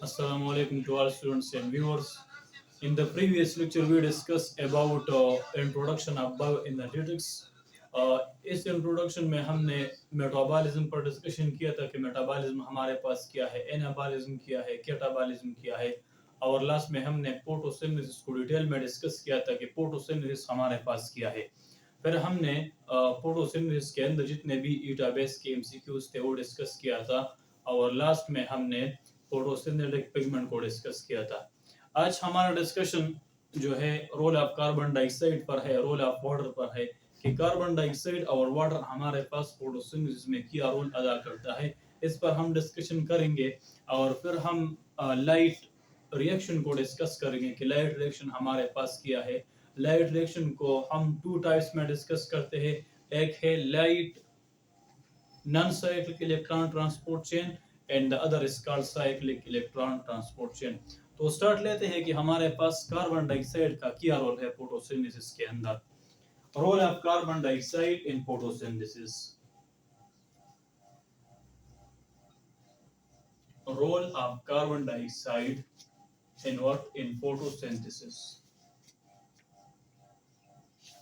Assalamu alaikum to all students and viewers. In the previous lecture, we discussed about introduction of bioenergetics. इस introduction में हमने metabolism पर discussion किया था कि मेटाबॉलिज्म हमारे पास क्या है, एनाबॉलिज्म क्या है, कैटाबॉलिज्म क्या है, और लास्ट में हमने फोटोसिंथेसिस को डिटेल में डिस्कस किया था कि फोटोसिंथेसिस हमारे पास क्या है। फिर हमने फोटोसिंथेसिस के अंदर जितने भी ईटा बेस के एमसीक्यूज थे वो डिस्कस किया था, और लास्ट में हमने फोटोसिंथेटिक पिगमेंट को डिस्कस किया था। आज हमारा डिस्कशन जो है रोल ऑफ कार्बन डाइऑक्साइड पर है, रोल ऑफ वाटर पर है कि कार्बन डाइऑक्साइड और वाटर हमारे पास फोटोसिंथेसिस में क्या रोल अदा करता है। इस पर हम डिस्कशन करेंगे और फिर हम लाइट रिएक्शन को डिस्कस करेंगे कि लाइट रिएक्शन हमारे पास क्या है। लाइट रिएक्शन को हम टू टाइप्स में डिस्कस करते हैं, एक है light non cyclic electron transport chain and the other is called cyclic electron transport chain. तो स्टार्ट लेते हैं कि हमारे पास कार्बन डाइऑक्साइड का क्या रोल है फोटोसिंथेसिस के अंदर। Role of carbon dioxide in photosynthesis. Role of carbon dioxide in what, in photosynthesis.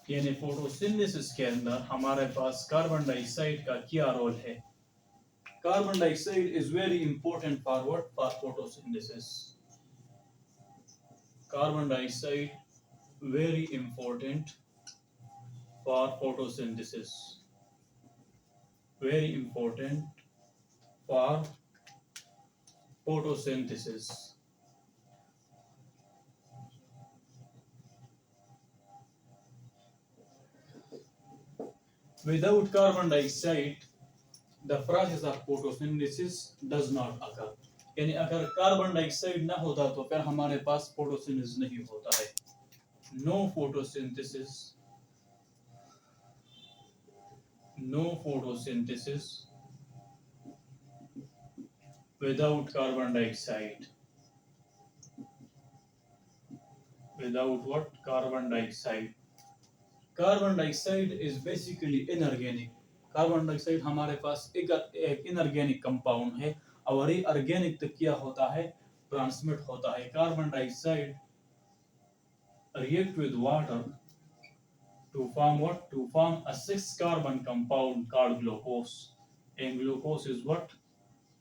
यानी फोटोसिंथेसिस के अंदर हमारे पास कार्बन डाइऑक्साइड का क्या रोल है। Carbon dioxide is very important for what, for photosynthesis. Carbon dioxide very important for photosynthesis, very important for photosynthesis. Without carbon dioxide, the process of photosynthesis does not occur. यानी अगर carbon dioxide ना होता तो फिर हमारे पास photosynthesis नहीं होता है। No photosynthesis, no photosynthesis without carbon dioxide. Without what? Carbon dioxide. Carbon dioxide is basically inorganic. Carbon dioxide हमारे पास एक इनऑर्गेनिक कंपाउंड है, और ये ऑर्गेनिक तक क्या होता है, ट्रांसमिट होता है। Carbon dioxide react with water to form what, to form a 6 carbon compound called glucose, and glucose is what,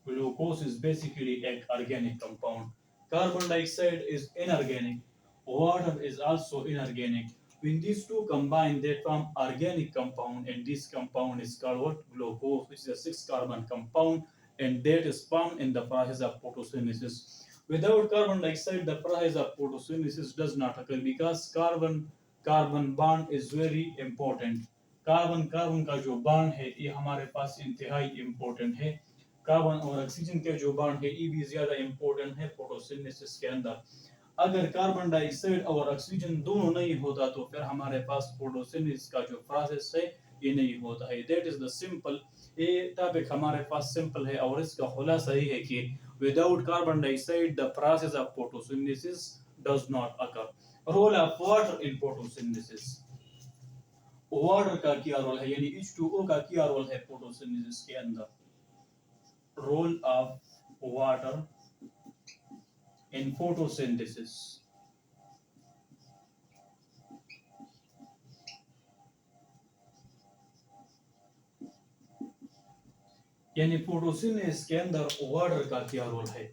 glucose is basically an organic compound. Carbon dioxide is inorganic, water is also inorganic. When these two combine, they form organic compound, and this compound is called what, glucose, which is a 6 carbon compound, and that is formed in the process of photosynthesis. Without carbon dioxide, the process of photosynthesis does not occur, because carbon bond is very important. Carbon carbon का जो bond है ये हमारे पास इंतहाई important है। Carbon और oxygen के जो बॉन्ड है ये भी ज्यादा इंपॉर्टेंट है फोटोसिंथेसिस के अंदर। अगर कार्बन डाइऑक्साइड और ऑक्सीजन दोनों नहीं होता तो फिर हमारे पास फोटोसिंथेसिस का जो प्रोसेस है ये नहीं होता है। दैट इज द सिंपल, ये टॉपिक हमारे पास सिंपल है, और इसका खुलासा ये है कि without carbon dioxide the process of photosynthesis does not occur. Role of water in photosynthesis. Water का क्या रोल है, यानी H2O का क्या रोल है फोटोसिंथेसिस के अंदर। Role of water in photosynthesis. यानी फोटोसिंथेसिस के अंदर वाटर का क्या रोल है।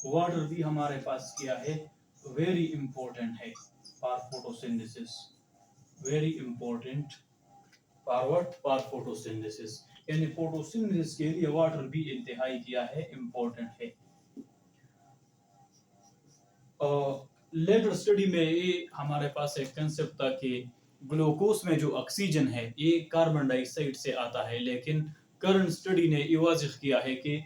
वाटर भी हमारे पास क्या है, वेरी इंपॉर्टेंट है for photosynthesis, very important for what, for photosynthesis. यानी फोटोसिंथेसिस के लिए वाटर भी इंतहाई क्या है, इंपॉर्टेंट है। लेटर स्टडी में ये हमारे पास एक कंसेप्ट था कि ग्लूकोज में जो ऑक्सीजन है ये कार्बन डाइऑक्साइड से आता है, लेकिन करंट स्टडी ने ये वाज़िह किया है कि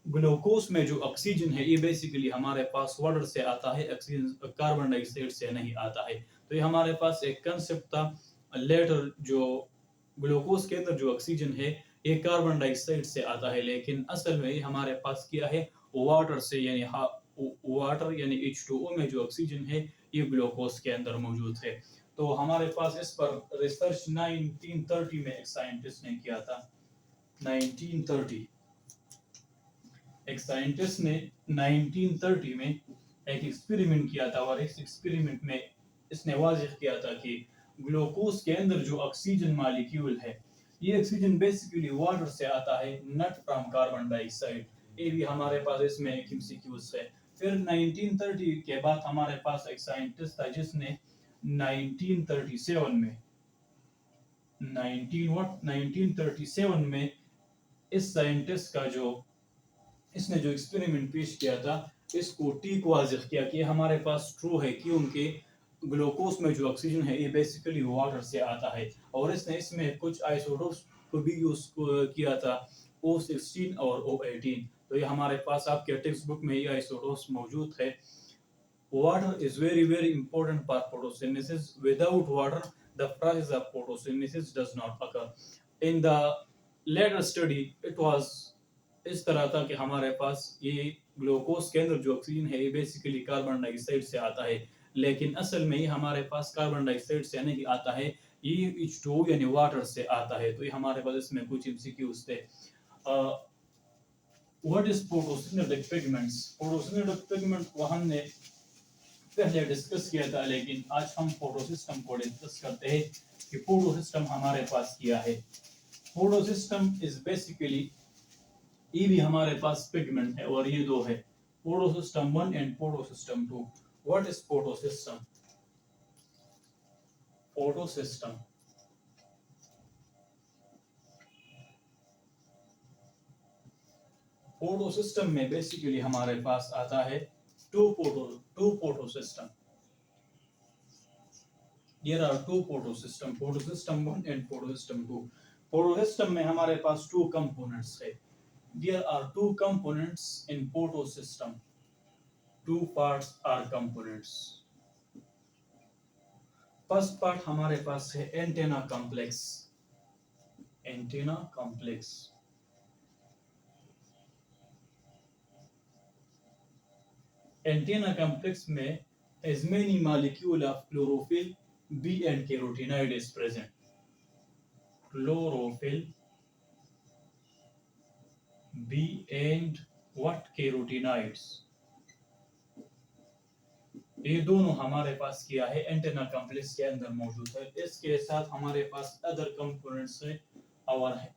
ग्लूकोज में जो ऑक्सीजन है ये बेसिकली हमारे पास वाटर से आता है, ऑक्सीजन कार्बन डाइऑक्साइड से नहीं आता है। तो ये हमारे पास एक कंसेप्ट था। लेटर जो ग्लूकोज के अंदर जो ऑक्सीजन है ये कार्बन डाइऑक्साइड से आता है, लेकिन असल में ये हमारे पास क्या है, वाटर से, यानी वाटर यानी H2O में जो ऑक्सीजन है ये ग्लूकोज के अंदर मौजूद है। तो हमारे पास इस पर रिसर्च 1930 में एक साइंटिस्ट ने किया था। 1930 एक साइंटिस्ट ने 1930 में एक एक्सपेरिमेंट किया था, और इस एक्सपेरिमेंट में इसने वाज़ेह किया था कि ग्लूकोज के अंदर जो ऑक्सीजन मॉलिक्यूल है, ये ऑक्सीजन बेसिकली वाटर से आता है, नॉट फ्रॉम कार्बन डाइऑक्साइड। ये भी हमारे पास इसमें एक एमसीक्यूज है। फिर 1930 के बाद हमारे पास एक साइंटिस्ट था जिसने 1937 में 1937 में इस साइंटिस्ट का जो इसने जो एक्सपेरिमेंट पेश किया था, इसको ठीक वाज़ेह किया कि हमारे पास ट्रू है, क्योंकि ग्लूकोज में जो ऑक्सीजन है ये बेसिकली वाटर से आता है। और इसने इसमें कुछ आइसोटोप्स को भी यूज किया था, O16 और O18। तो ये हमारे पास आपके टेक्स्ट बुक में ये आइसोटोप्स मौजूद है। Water is very very important for photosynthesis. Without water, the process of photosynthesis does not occur. In the later study, it was इस तरह था कि हमारे पास ये ग्लूकोज के अंदर जो ऑक्सीजन है ये बेसिकली कार्बन डाइऑक्साइड से आता है, लेकिन असल में ये हमारे पास कार्बन डाइऑक्साइड से नहीं आता है, ये H2O यानी वाटर से आता है। तो ये हमारे पास इसमें कुछ एमसीक्यूज थे। What is photosynthetic pigments? Photosynthetic pigment को हमने पहले डिस्कस किया था, लेकिन आज हम फोटो सिस्टम को डिस्कस करते हैं कि फोटो सिस्टम हमारे पास क्या है। फोटो सिस्टम इज बेसिकली, ये भी हमारे पास पिगमेंट है और ये दो है, photo system 1 and photo system 2। What is photo system? Photo system photo system में बेसिकली हमारे पास आता है two photo system. There are two photo system 1 and photo system 2। photo system में हमारे पास two components है। There are two components in photo system, two parts are components। First part हमारे पास है antenna complex. Antenna complex, antenna complex में as many molecule of chlorophyll B and carotenoid is present। chlorophyll B and what carotenoids, ये दोनों हमारे पास किया है antenna complex के अंदर मौजूद है। इसके साथ हमारे पास अदर कंपोनेंट्स है और है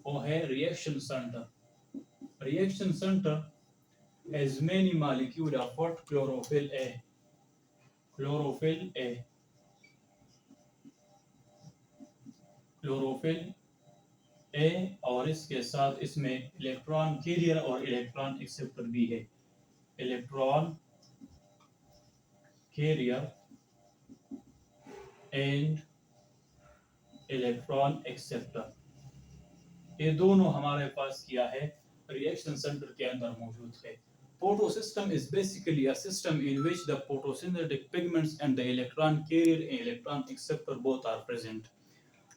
वो है reaction centre. Reaction centre has many molecule of what? chlorophyll A। chlorophyll A, chlorophyll A, और इसके साथ इसमें इलेक्ट्रॉन कैरियर और इलेक्ट्रॉन एक्सेप्टर भी है। Electron carrier and electron acceptor, ये दोनों हमारे पास किया है रिएक्शन सेंटर के अंदर मौजूद है। Photo system is basically a system in which the photosynthetic pigments and the electron carrier and electron acceptor both are present।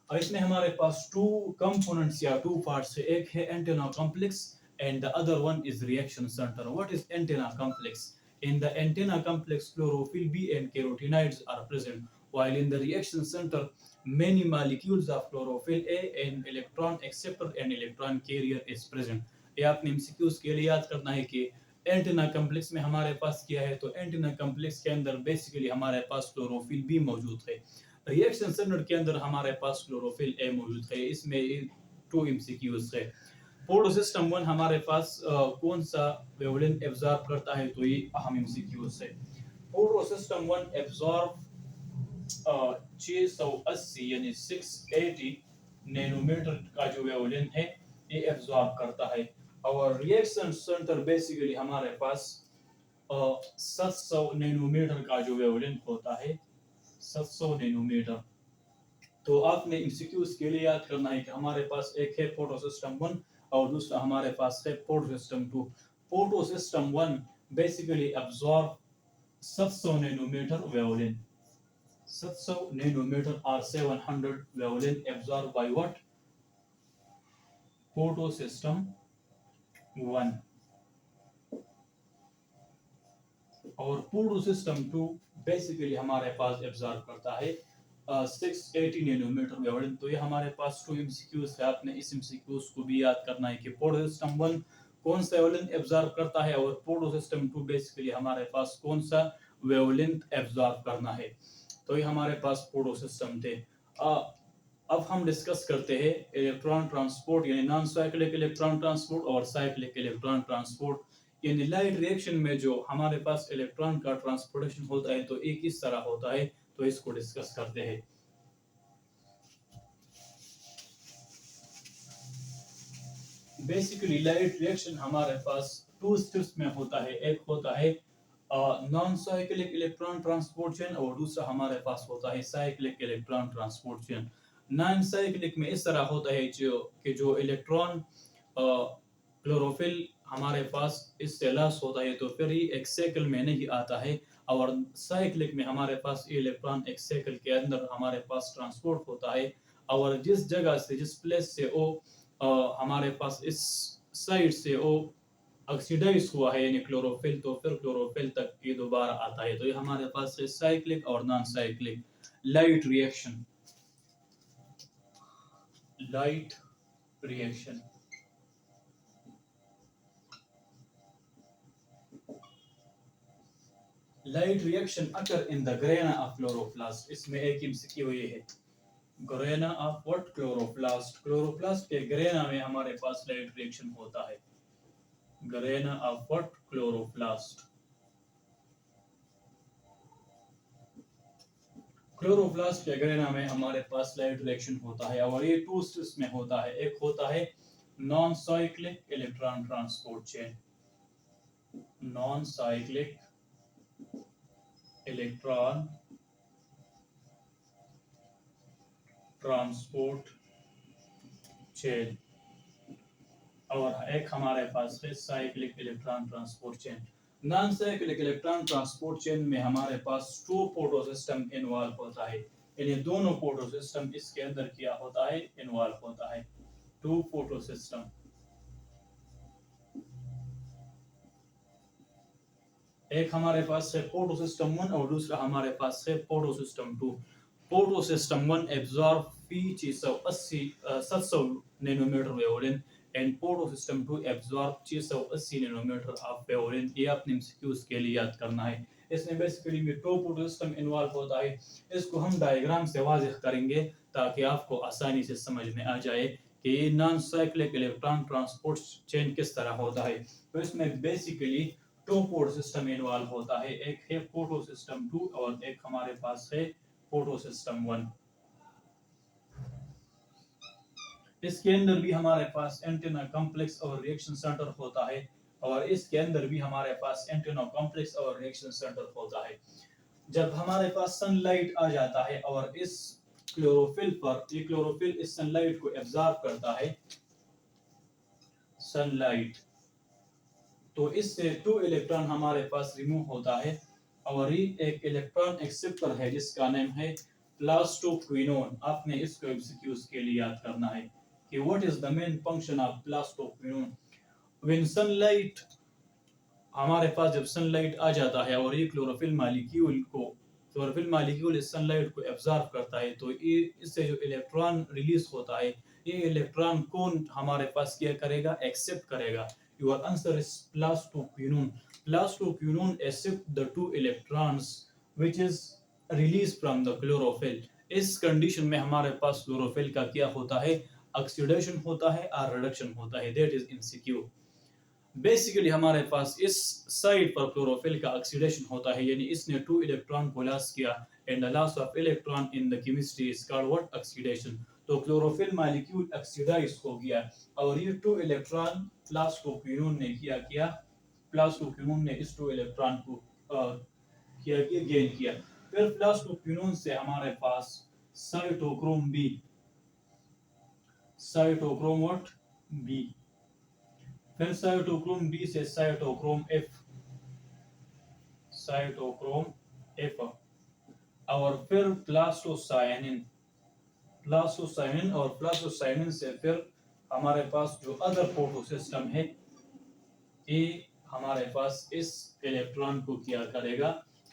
और इसमें हमारे पास two components या two parts है, एक है antenna complex and the other one is reaction center। What is antenna complex? In the antenna complex, chlorophyll B and carotenoids are present, while in the reaction center, many molecules of chlorophyll A and electron acceptor and electron carrier is present। ये आपने MCQs के लिए याद करना है कि antenna complex में हमारे पास क्या है, तो एंटेना कॉम्प्लेक्स के अंदर बेसिकली हमारे पास क्लोरोफिल बी मौजूद है। रिएक्शन सेंटर के अंदर हमारे पास क्लोरोफिल ए मौजूद है। इसमें टू एमसीक्यूज है। फोटो सिस्टम 1 हमारे पास कौन सा वेवलेंथ एब्जॉर्ब करता है, तो ये अहम एमसीक्यूज है। फोटो सिस्टम 1 एब्जॉर्ब 680 यानी 680 नैनोमीटर का जो वेवलेंथ है ये एब्जॉर्ब करता है। और रिएक्शन सेंटर बेसिकली हमारे पास 700 नैनोमीटर का जो वेवलेंथ होता है, 700 नैनोमीटर। तो आपने एमसीक्यूज के लिए याद करना है कि हमारे पास एक है फोटो सिस्टम 1 और दूसरा हमारे पास है photo system 2। Photo system 1 basically absorb 700 nanometer wavelength, 700 nanometer or 700 wavelength absorbed by what? Photo system 1। और फोटो सिस्टम 2 बेसिकली हमारे पास एब्जॉर्ब करता है 680 नैनोमीटर वेवलेंथ। तो ये हमारे पास 2 MCQs है, आपने इस MCQs को भी याद करना है कि फोटो सिस्टम 1 कौन सा वेवलेंथ एब्जॉर्ब करता है और फोटो सिस्टम 2 बेसिकली हमारे पास कौन सा वेवलेंथ एब्जॉर्ब करना है। तो ये हमारे पास फोटो सिस्टम थे। अब हम डिस्कस करते हैं इलेक्ट्रॉन ट्रांसपोर्ट यानी नॉन साइक्लिक इलेक्ट्रॉन ट्रांसपोर्ट और साइक्लिक इलेक्ट्रॉन ट्रांसपोर्ट। यानी लाइट रिएक्शन में जो हमारे पास इलेक्ट्रॉन का ट्रांसपोर्टेशन होता है तो एक इस तरह होता है, तो इसको डिस्कस करते हैं। बेसिकली लाइट रिएक्शन हमारे पास 2 स्टेप्स में होता है, एक होता है non cyclic electron transport chain और दूसरा हमारे पास होता है cyclic electron transport chain. Non cyclic में इस तरह होता है जो इलेक्ट्रॉन क्लोरोफिल हमारे पास इससे लॉस होता है तो फिर ही एक साइकिल में नहीं आता है, और साइक्लिक में हमारे पास इलेक्ट्रॉन एक साइकिल के अंदर हमारे पास ट्रांसपोर्ट होता है, और जिस जगह से जिस प्लेस से वो हमारे पास इस साइड से वो ऑक्सीडाइज हुआ है यानी क्लोरोफिल, तो फिर क्लोरोफिल तक ये दोबारा आता है। तो ये हमारे पास है साइक्लिक और non cyclic light reaction. Light reaction light reaction occur in the grana of chloroplast. इसमें एक एमसीक्यू ये है, grana of what chloroplast. Chloroplast के ग्रेना में हमारे पास लाइट रिएक्शन होता है। Grana of what chloroplast. Chloroplast के ग्रेना में हमारे पास लाइट रिएक्शन होता है और ये 2 स्टेप्स में होता है। एक होता है non cyclic electron transport chain, non cyclic electron transport chain, और एक हमारे पास है cyclic electron transport chain. Non cyclic electron transport chain में हमारे पास 2 फोटो सिस्टम इन्वॉल्व होता है, यानी दोनों फोटो सिस्टम इसके अंदर क्या होता है, इन्वॉल्व होता है। 2 फोटो सिस्टम, एक हमारे पास है फोटो सिस्टम 1 और दूसरा हमारे पास है photo system 2। Photo system 1 absorb फी 700 nanometer wavelength and photo system 2 absorb 680 nanometer of wavelength. ये अपने एमसीक्यूज के लिए याद करना है। इसमें बेसिकली में 2 फोटो सिस्टम इन्वॉल्व होता है। इसको हम डायग्राम से वाज़ेह करेंगे ताकि आपको आसानी से समझ में आ जाए कि ये non cyclic electron transport chain किस तरह होता है। तो इसमें बेसिकली 2 फोटो सिस्टम इन्वॉल्व होता है, एक है फोटो सिस्टम 2 और एक हमारे पास है फोटो सिस्टम 1। इसके अंदर भी हमारे पास एंटीना कॉम्प्लेक्स और रिएक्शन सेंटर होता है, और इसके अंदर भी हमारे पास एंटीना कॉम्प्लेक्स और रिएक्शन सेंटर होता है। जब हमारे पास सनलाइट आ जाता है और इस क्लोरोफिल पर, ये क्लोरोफिल इस सनलाइट को एब्जॉर्ब करता है, सनलाइट, तो इससे 2 इलेक्ट्रॉन हमारे पास रिमूव होता है, और ये एक इलेक्ट्रॉन एक्सेप्टर है जिसका नेम है प्लास्टोक्विनोन। आपने इसको एमसीक्यूज के लिए याद करना है कि what is the main function of plastoquinone. When sunlight, हमारे पास जब सनलाइट आ जाता है और ये क्लोरोफिल मालिक्यूल इस सनलाइट को एब्जॉर्ब करता है, तो ये इससे जो इलेक्ट्रॉन रिलीज होता है, ये इलेक्ट्रॉन कौन हमारे पास क्या करेगा, एक्सेप्ट करेगा। Your answer is plastoquinone. Plastoquinone accept the 2 electrons which is release from the chlorophyll. इस कंडीशन में हमारे पास क्लोरोफिल का क्या होता है, ऑक्सीडेशन होता है और रिडक्शन होता है। That is MCQ. बेसिकली हमारे पास इस साइड पर क्लोरोफिल का ऑक्सीडेशन होता है, यानी इसने 2 इलेक्ट्रॉन को लॉस किया, and the loss of electron in the chemistry is called what, oxidation. तो क्लोरोफिल मॉलिक्यूल ऑक्सीडाइज हो गया और ये 2 इलेक्ट्रॉन प्लास्टोक्विनोन ने किया, प्लास्टोक्विनोन ने इस 2 इलेक्ट्रॉन को गेन किया। फिर प्लास्टोक्विनोन से हमारे पास cytochrome B, cytochrome what, B, फिर साइटोक्रोम बी से साइटोक्रोम एफ, साइटोक्रोम एफ, और फिर प्लास्टोसायनिन, प्लास्टोसायनिन, और प्लास्टोसायनिन से फिर हमारे पास जो अदर फोटो सिस्टम है, ये हमारे पास इस इलेक्ट्रॉन को क्या करेगा,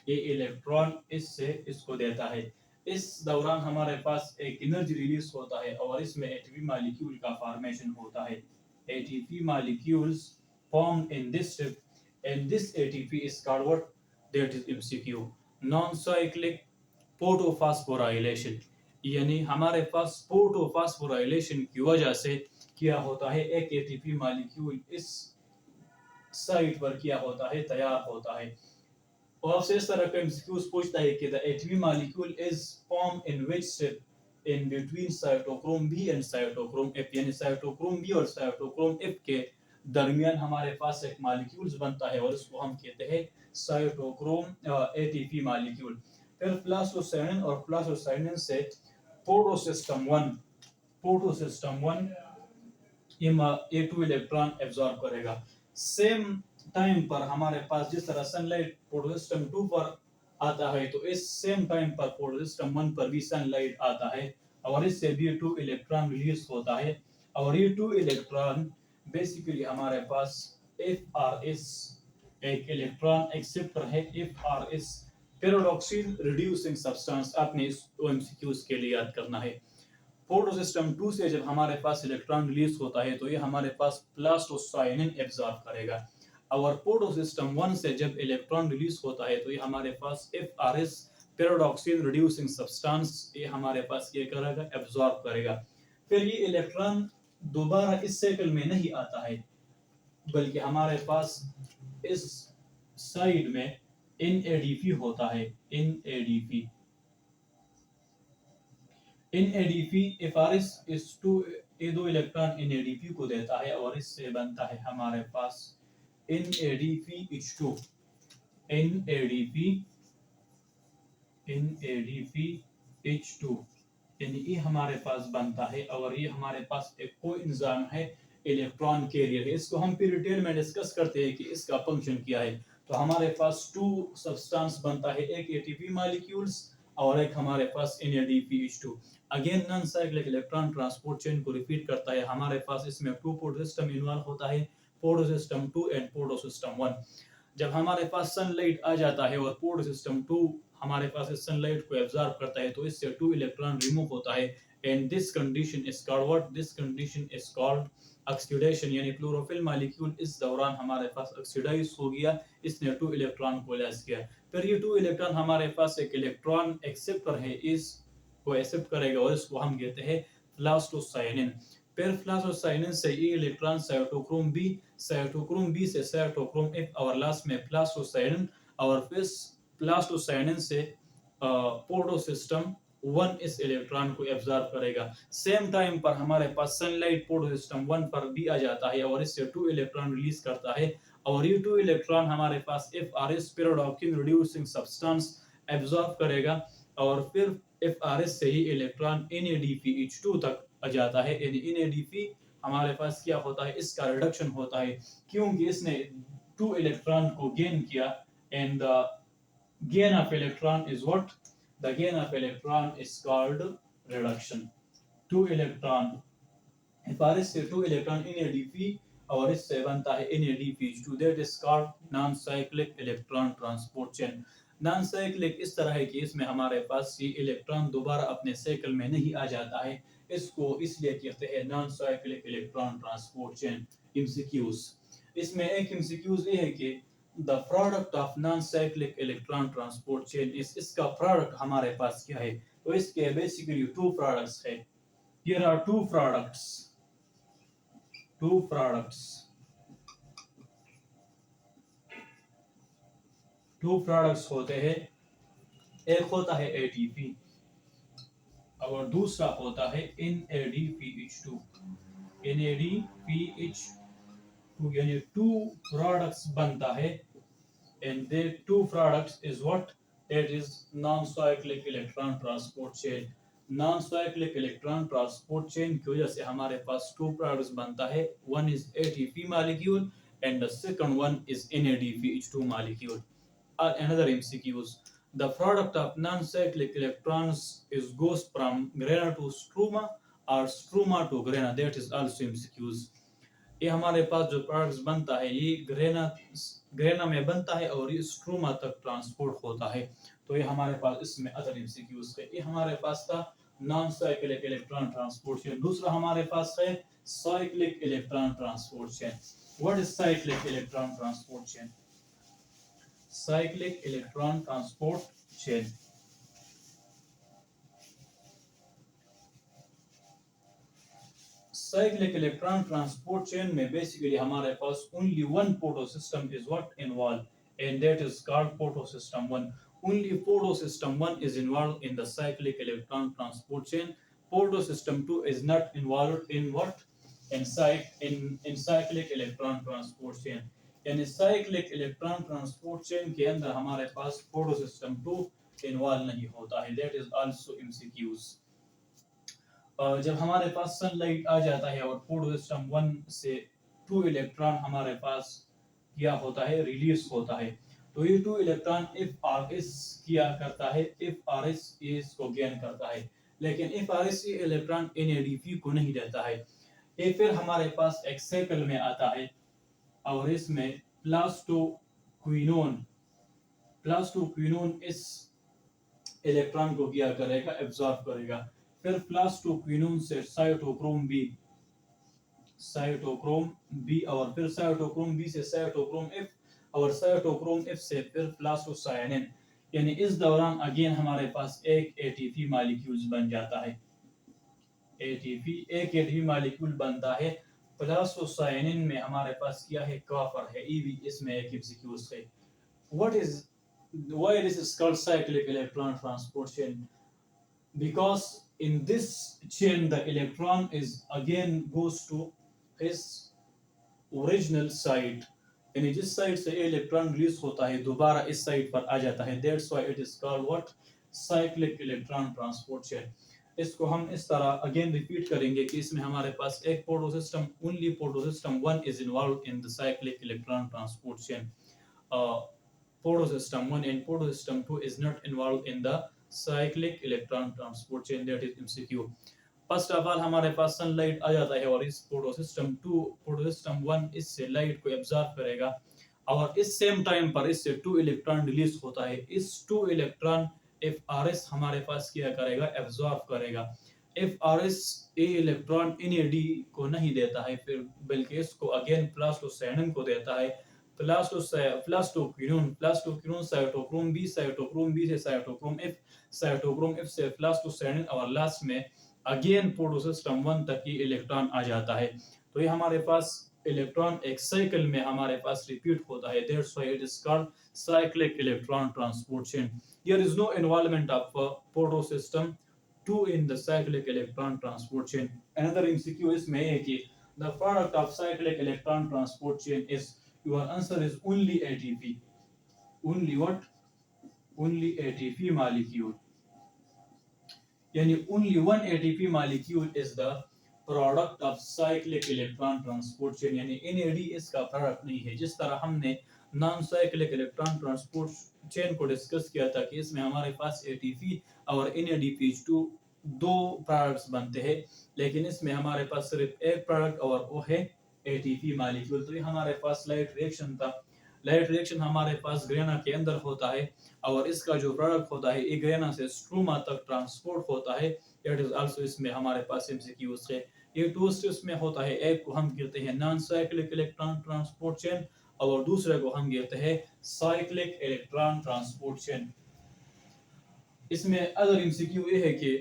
ये इलेक्ट्रॉन इससे इसको देता है। इस दौरान हमारे पास एक एनर्जी रिलीज होता है और इसमें एटीपी मॉलिक्यूल का फॉर्मेशन होता है. ATP molecules formed in this step, and this ATP is called what? That is MCQ, non-cyclic पोर्टोफॉस्फोराइलेशन. यानी हमारे पास पोर्टोफॉस्फोराइलेशन की वजह से क्या होता है, एक एटीपी मॉलिक्यूल इस साइट पर क्या होता है, तैयार होता है. और आपसे इस तरह का एमसीक्यूज पूछता है कि the ATP molecule is form in which step in between cytochrome B and cytochrome F. यानी साइटोक्रोम बी और साइटोक्रोम एफ के दरमियान हमारे पास एक मॉलिक्यूल्स बनता है और इसको हम कहते हैं साइटोक्रोम एटीपी मॉलिक्यूल. फिर प्लास्टोसाइनिन और प्लास्टोसाइनिन से प्रोटोसिस्टम 1 A2 इलेक्ट्रॉन एब्जॉर्ब करेगा. सेम टाइम पर हमारे पास जिस तरह सनलाइट प्रोटोसिस्टम 2 पर आता है, तो इस सेम टाइम पर प्रोटोसिस्टम 1 पर भी सनलाइट आता है और इससे भी 2 इलेक्ट्रॉन रिलीज होता है. और ये 2 इलेक्ट्रॉन बेसिकली हमारे पास FRS एक इलेक्ट्रॉन एक्सेप्टर है. FRS ferredoxin reducing substance. आपने इस एमसीक्यूज के लिए याद करना है. प्रोटोसिस्टम 2 से जब हमारे पास इलेक्ट्रॉन रिलीज होता है तो ये हमारे पास प्लास्टोसाइनिन एब्जॉर्ब करेगा. और प्रोटोसिस्टम 1 से जब इलेक्ट्रॉन रिलीज होता है तो ये हमारे पास FRS पैराडॉक्सिल रिड्यूसिंग सब्सटेंस ये हमारे पास ये करेगा, एब्जॉर्ब करेगा. फिर ये इलेक्ट्रॉन दोबारा इस साइकिल में नहीं आता है, बल्कि हमारे पास इस साइड में NADP होता है. NADP FRS इस ये 2 इलेक्ट्रॉन NADP को देता है और इससे बनता है हमारे पास NADPH2. NADPH2 यानी ये हमारे पास बनता है और ये हमारे पास एक कोएंजाइम है इलेक्ट्रॉन कैरियर. इसको हम फिर डिटेल में डिस्कस करते हैं कि इसका फंक्शन क्या है. तो हमारे पास 2 सब्सटेंस बनता है, एक एटीपी मॉलिक्यूल्स और एक हमारे पास NADPH2. Again non cyclic electron transport chain को रिपीट करता है. हमारे पास इसमें 2 प्रोटोसिस्टम इन्वॉल्व होता है, प्रोटोसिस्टम 2 एंड प्रोटोसिस्टम 1. जब हमारे पास सनलाइट आ जाता है और प्रोटोसिस्टम 2 हमारे पास इस सनलाइट को एब्जॉर्ब करता है तो इससे 2 इलेक्ट्रॉन रिमूव होता है. And this condition is called what? This condition is called oxidation. यानी क्लोरोफिल मॉलिक्यूल इस दौरान हमारे पास ऑक्सीडाइज हो गया, इसने 2 इलेक्ट्रॉन को लॉस किया. फिर ये 2 इलेक्ट्रॉन हमारे पास एक इलेक्ट्रॉन एक्सेप्टर है, इस को एक्सेप्ट करेगा और इसको हम कहते हैं प्लास्टोसाइनिन. फिर प्लास्टोसाइनिन से ये इलेक्ट्रॉन साइटोक्रोम बी से साइटोक्रोम एफ और लास्ट में प्लास्टोसाइनिन और फिर प्लास्टोसाइनिन से प्रोटोसिस्टम 1 इस इलेक्ट्रॉन को एब्जॉर्ब करेगा. सेम टाइम पर हमारे पास सनलाइट प्रोटोसिस्टम 1 पर भी आ जाता है और इससे 2 इलेक्ट्रॉन रिलीज करता है और ये 2 इलेक्ट्रॉन हमारे पास FRS ferredoxin reducing substance absorb करेगा और फिर FRS से ही इलेक्ट्रॉन NADPH2 तक आ जाता है. NADP हमारे पास क्या होता है, इसका रिडक्शन होता है क्योंकि इसने 2 इलेक्ट्रॉन को गेन किया. And gain of electron is what? The gain of electron is called reduction. 2 electron FRS से 2 इलेक्ट्रॉन NADP और इससे बनता है NADPH2. that is called non-cyclic electron transport chain. Non cyclic इस तरह है कि इसमें हमारे पास ये इलेक्ट्रॉन दोबारा अपने साइकिल में नहीं आ जाता है. इसको इसलिए कहते हैं non cyclic electron transport chain. MCQs इसमें एक एमसीक्यूज ये है कि the product of non cyclic electron transport chain इसका प्रोडक्ट हमारे पास क्या है. तो इसके बेसिकली 2 प्रोडक्ट्स है. Here are 2 products. Two products होते हैं. एक होता है ATP और दूसरा होता है NADPH2. यानी 2 प्रोडक्ट्स बनता है and the 2 products is what? That is non-cyclic electron transport chain. Non-cyclic electron transport chain की वजह से हमारे पास 2 products बनता है. One is ATP molecule and the second one is NADPH2 molecule. Another MCQs. The product of non-cyclic electrons is goes from grana to struma or struma to grana. That is also MCQs. ये हमारे पास जो products बनता है ये grana में बनता है और ये स्ट्रोमा तक ट्रांसपोर्ट होता है। तो ये हमारे पास इसमें अदर एमसीक्यूज है। ये हमारे पास था non cyclic electron transport chain. दूसरा हमारे पास है cyclic electron transport chain. What is cyclic electron transport chain? Cyclic electron transport chain cyclic electron transport chain में basically हमारे पास only one photosystem is what involved, and that is called photosystem 1. Only photosystem 1 is involved in the cyclic electron transport chain. Photosystem 2 is not involved in what? In cyclic electron transport chain. यानी cyclic electron transport chain के अंदर हमारे पास photosystem 2 involved नहीं होता है. That is also MCQs. जब हमारे पास sunlight आ जाता है और फोटोसिस्टम 1 से 2 इलेक्ट्रॉन हमारे पास क्या होता है, रिलीज होता है। तो ये 2 इलेक्ट्रॉन इफ आर एस किया करता है, इफ आर एस को गेन करता है, लेकिन if R S electron NADP को नहीं देता है। ये फिर हमारे पास एक साइकिल में आता है और इसमें प्लास्टोक्विनोन इस इलेक्ट्रॉन को क्या करेगा, एब्जॉर्ब करेगा। फिर प्लास्टोक्विनोन से साइटोक्रोम बी और फिर साइटोक्रोम बी से साइटोक्रोम एफ और साइटोक्रोम एफ से फिर प्लास्टोसायनिन। यानी इस दौरान अगेन हमारे पास एक एटीपी मॉलिक्यूल्स बन जाता है। एक एटीपी मॉलिक्यूल बनता है। प्लास्टोसायनिन में हमारे पास क्या है, कॉपर है। ईवी इसमें एक एमसीक्यूज है। why this is called cyclic electron transport chain? Because in this chain the electron is again goes to his original site, यानी जिस साइड से इलेक्ट्रॉन रिलीज होता है दोबारा इस साइड पर आ जाता है। That's why it is called what? Cyclic electron transport chain. इसको हम इस तरह अगेन रिपीट करेंगे कि इसमें हमारे पास एक photosystem, only photosystem 1 is involved in the cyclic electron transport chain. Photosystem 1 and photosystem 2 is not involved in the cyclic electron transport chain. That is MCQ. First of all हमारे पास sunlight आ जाता है और इस फोटोसिस्टम 1 इससे light को absorb करेगा और इस सेम टाइम पर इससे 2 इलेक्ट्रॉन रिलीज होता है। इस 2 इलेक्ट्रॉन एफ आर एस हमारे पास क्या करेगा, एब्जॉर्ब करेगा। F R S A electron NAD को नहीं देता है फिर, बल्कि इसको अगेन प्लास्टोसायनिन को देता है। प्लास्टोक्विनोन साइटोक्रोम बी से साइटोक्रोम एफ से प्लास्टोसायनिन और लास्ट में अगेन फोटोसिस्टम 1 तक की इलेक्ट्रॉन आ जाता है। तो ये हमारे पास इलेक्ट्रॉन एक साइकिल में हमारे पास रिपीट होता है। That's why it is called cyclic electron transport chain. There is no involvement of photosystem 2 in the cyclic electron transport chain. Another MCQ इसमें है कि the product of cyclic electron transport chain is, your answer is only ATP. Only what? Only ATP molecule. यानी only one ATP molecule is the product of cyclic electron transport chain. यानी NAD इसका product नहीं है। जिस तरह हमने non cyclic electron transport chain को discuss किया था कि इसमें हमारे पास ATP और NADPH2 दो प्रोडक्ट्स बनते हैं, लेकिन इसमें हमारे पास सिर्फ एक प्रोडक्ट और वो है ATP मॉलिक्यूल। तो ये हमारे पास लाइट रिएक्शन था। लाइट रिएक्शन हमारे पास ग्रेना के अंदर होता है और इसका जो प्रोडक्ट होता है ये ग्रेना से स्ट्रोमा तक ट्रांसपोर्ट होता है। दैट इज आल्सो इसमें हमारे पास एमसीक्यूज है। ये टू स्टेप्स में होता है। एक को हम कहते हैं non cyclic electron transport chain और दूसरे को हम कहते हैं साइक्लिक इलेक्ट्रॉन ट्रांसपोर्ट चेन। इसमें अदर एमसीक्यू ये है कि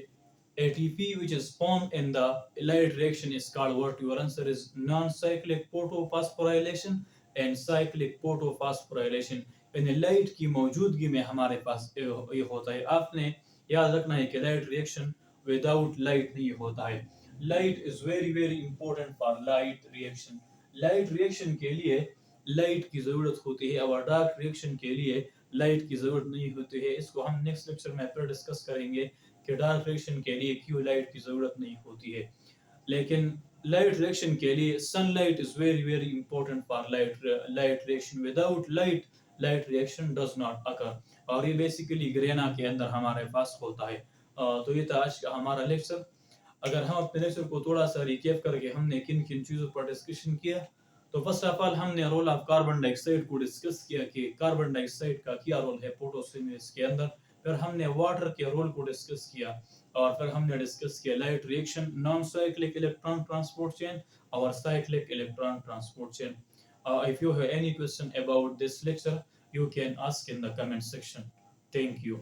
ATP which is formed in the light reaction is called what? Your answer is non-cyclic photophosphorylation and cyclic photophosphorylation. यानी लाइट की मौजूदगी में हमारे पास ये होता है। आपने याद रखना है कि लाइट रिएक्शन विदाउट लाइट नहीं होता है। Light is very very important for light reaction. Light reaction के लिए लाइट की जरूरत होती है और डार्क रिएक्शन के लिए लाइट की जरूरत नहीं होती है। इसको हम नेक्स्ट लेक्चर में फिर डिस्कस करेंगे कि डार्क रिएक्शन के लिए क्यों लाइट की जरूरत नहीं होती है। लेकिन लाइट रिएक्शन के लिए sunlight is very very important for light reaction. Without light reaction does not अकर और ये बेसिकली ग्रेना के अंदर हमारे पास होता है। तो ये था आज का हमारा लेक्चर। अगर हम अपने लेक्चर को थोड़ा सा रिकैप करके हमने किन किन चीज़ों पर डिस्कशन किया, तो फर्स्ट ऑफ ऑल हमने रोल ऑफ कार्बन डाइऑक्साइड को डिस्कस किया कि कार्बन डाइऑक्साइड का क्या रोल है फोटोसिंथेसिस के अंदर। फिर हमने वाटर के रोल को डिस्कस किया, और फिर हमने डिस्कस किया light reaction, non cyclic electron transport chain और cyclic electron transport chain. If you have any question about this lecture, you can ask in the comment section. Thank you.